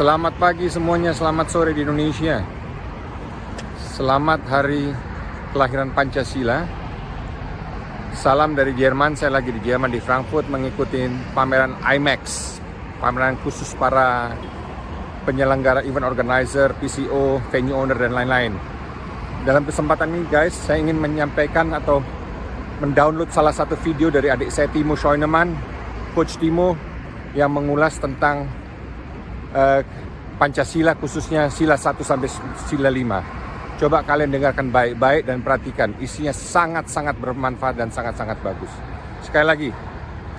Selamat pagi semuanya, selamat sore di Indonesia. Selamat hari kelahiran Pancasila. Salam dari Jerman, saya lagi di Jerman di Frankfurt mengikuti pameran IMAX, pameran khusus para penyelenggara, event organizer, PCO, venue owner dan lain-lain. Dalam kesempatan ini guys, saya ingin menyampaikan atau mendownload salah satu video dari adik saya Timo Scheunemann, Coach Timo, yang mengulas tentang Pancasila, khususnya sila 1 sampai sila 5. Coba kalian dengarkan baik-baik dan perhatikan, isinya sangat-sangat bermanfaat dan sangat-sangat bagus. Sekali lagi,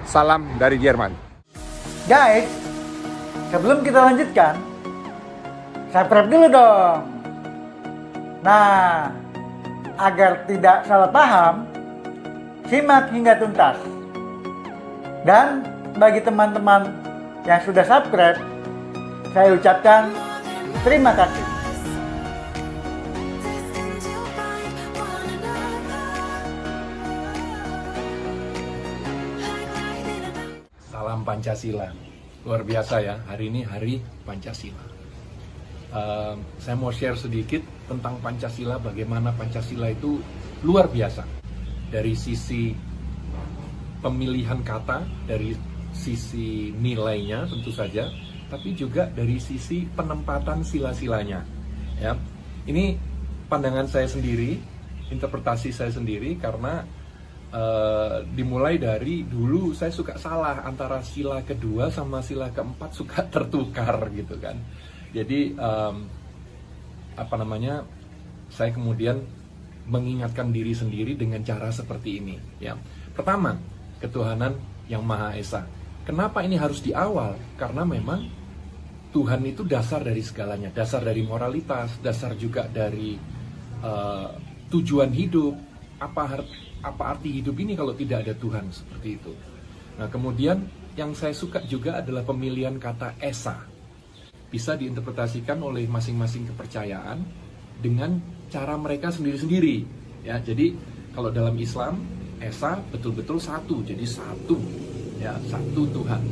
salam dari Jerman. Guys, sebelum kita lanjutkan, subscribe dulu dong. Nah, agar tidak salah paham, simak hingga tuntas. Dan bagi teman-teman yang sudah subscribe, saya ucapkan terima kasih. Salam Pancasila. Luar biasa ya, hari ini hari Pancasila. Saya mau share sedikit tentang Pancasila, bagaimana Pancasila itu luar biasa. Dari sisi pemilihan kata, dari sisi nilainya tentu saja, tapi juga dari sisi penempatan sila-silanya. Ya, ini pandangan saya sendiri, interpretasi saya sendiri, karena dimulai dari dulu saya suka salah antara sila kedua sama sila keempat, suka tertukar gitu kan. Jadi saya kemudian mengingatkan diri sendiri dengan cara seperti ini. Ya, pertama, ketuhanan yang Maha Esa. Kenapa ini harus di awal? Karena memang Tuhan itu dasar dari segalanya, dasar dari moralitas, dasar juga dari tujuan hidup. Apa arti hidup ini kalau tidak ada Tuhan, seperti itu. Nah, kemudian yang saya suka juga adalah pemilihan kata Esa. Bisa diinterpretasikan oleh masing-masing kepercayaan dengan cara mereka sendiri-sendiri. Ya, jadi kalau dalam Islam, Esa betul-betul satu, jadi satu, ya, satu Tuhan.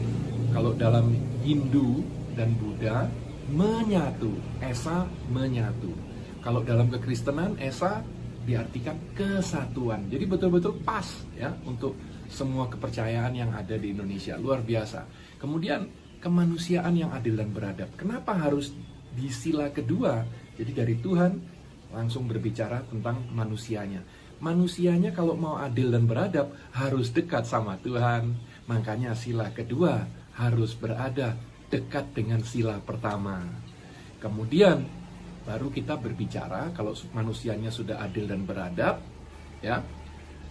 Kalau dalam Hindu dan Buddha, menyatu, Esa menyatu. Kalau dalam kekristenan, Esa diartikan kesatuan. Jadi betul-betul pas ya untuk semua kepercayaan yang ada di Indonesia. Luar biasa. Kemudian kemanusiaan yang adil dan beradab. Kenapa harus di sila kedua? Jadi dari Tuhan langsung berbicara tentang manusianya. Manusianya kalau mau adil dan beradab harus dekat sama Tuhan. Makanya sila kedua harus berada dekat dengan sila pertama. Kemudian baru kita berbicara kalau manusianya sudah adil dan beradab, ya,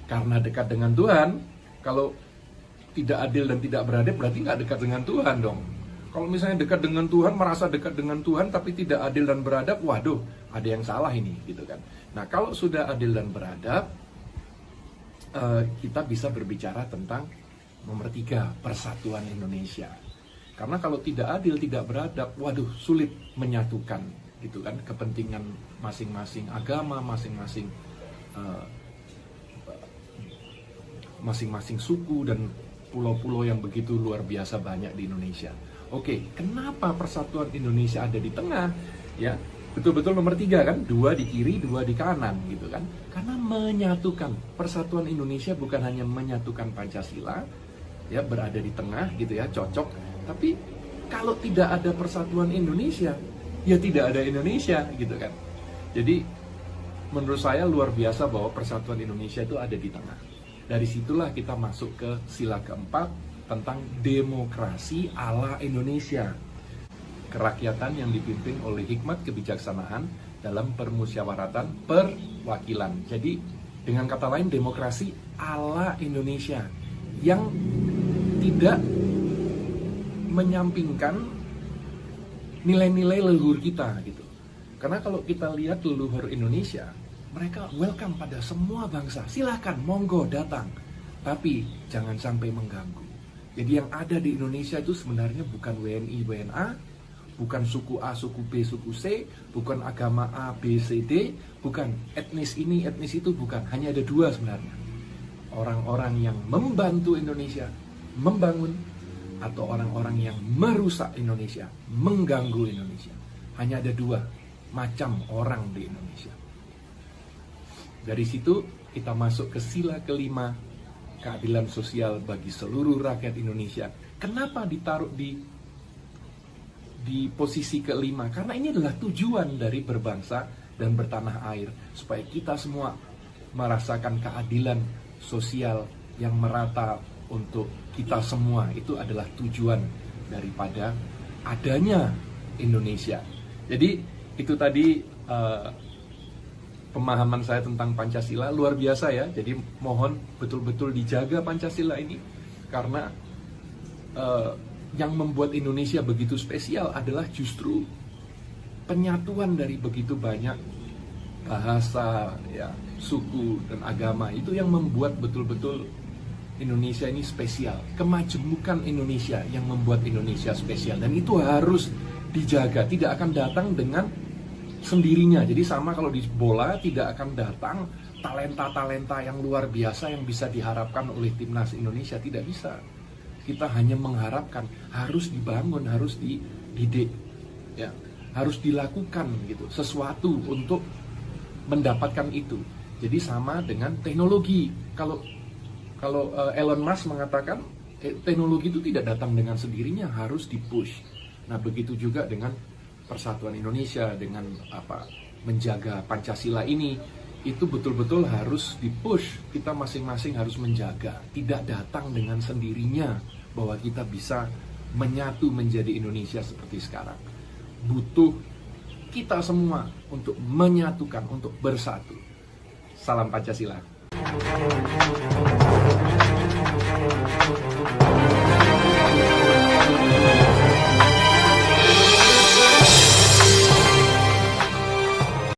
karena dekat dengan Tuhan. Kalau tidak adil dan tidak beradab berarti nggak dekat dengan Tuhan dong. Kalau misalnya dekat dengan Tuhan, merasa dekat dengan Tuhan tapi tidak adil dan beradab, waduh, ada yang salah ini, gitu kan. Nah, kalau sudah adil dan beradab, kita bisa berbicara tentang nomor 3, persatuan Indonesia. Karena kalau tidak adil, tidak beradab, waduh, sulit menyatukan, gitu kan, kepentingan masing-masing agama, masing-masing suku dan pulau-pulau yang begitu luar biasa banyak di Indonesia. Oke, kenapa persatuan Indonesia ada di tengah? Ya, betul-betul nomor 3 kan, 2 di kiri, 2 di kanan, gitu kan. Karena menyatukan. Persatuan Indonesia bukan hanya menyatukan Pancasila, ya, berada di tengah, gitu ya, cocok. Tapi kalau tidak ada persatuan Indonesia, ya tidak ada Indonesia, gitu kan. Jadi menurut saya luar biasa bahwa persatuan Indonesia itu ada di tengah. Dari situlah kita masuk ke sila keempat tentang demokrasi ala Indonesia. Kerakyatan yang dipimpin oleh hikmat kebijaksanaan dalam permusyawaratan perwakilan. Jadi dengan kata lain, demokrasi ala Indonesia yang tidak menyampingkan nilai-nilai leluhur kita, gitu. Karena kalau kita lihat leluhur Indonesia, mereka welcome pada semua bangsa. Silakan, monggo datang. Tapi jangan sampai mengganggu. Jadi yang ada di Indonesia itu sebenarnya bukan WNI, WNA, bukan suku A, suku B, suku C, bukan agama A, B, C, D, bukan etnis ini, etnis itu, bukan. Hanya ada 2 sebenarnya. Orang-orang yang membantu Indonesia membangun atau orang-orang yang merusak Indonesia, mengganggu Indonesia. Hanya ada 2 macam orang di Indonesia. Dari situ kita masuk ke sila kelima, keadilan sosial bagi seluruh rakyat Indonesia. Kenapa ditaruh di posisi kelima? Karena ini adalah tujuan dari berbangsa dan bertanah air, supaya kita semua merasakan keadilan sosial yang merata untuk kita semua. Itu adalah tujuan daripada adanya Indonesia. Jadi itu tadi pemahaman saya tentang Pancasila, luar biasa ya. Jadi mohon betul-betul dijaga Pancasila ini, karena yang membuat Indonesia begitu spesial adalah justru penyatuan dari begitu banyak bahasa, ya, suku dan agama. Itu yang membuat betul-betul Indonesia ini spesial. Kemajemukan Indonesia yang membuat Indonesia spesial, dan itu harus dijaga. Tidak akan datang dengan sendirinya. Jadi sama kalau di bola, tidak akan datang talenta-talenta yang luar biasa yang bisa diharapkan oleh timnas Indonesia. Tidak bisa. Kita hanya mengharapkan, harus dibangun, harus dididik, ya, harus dilakukan gitu sesuatu untuk mendapatkan itu. Jadi sama dengan teknologi. Kalau Elon Musk mengatakan teknologi itu tidak datang dengan sendirinya, harus dipush. Nah, begitu juga dengan persatuan Indonesia, dengan menjaga Pancasila ini, itu betul-betul harus dipush. Kita masing-masing harus menjaga, tidak datang dengan sendirinya bahwa kita bisa menyatu menjadi Indonesia seperti sekarang. Butuh kita semua untuk menyatukan, untuk bersatu. Salam Pancasila. Thank you.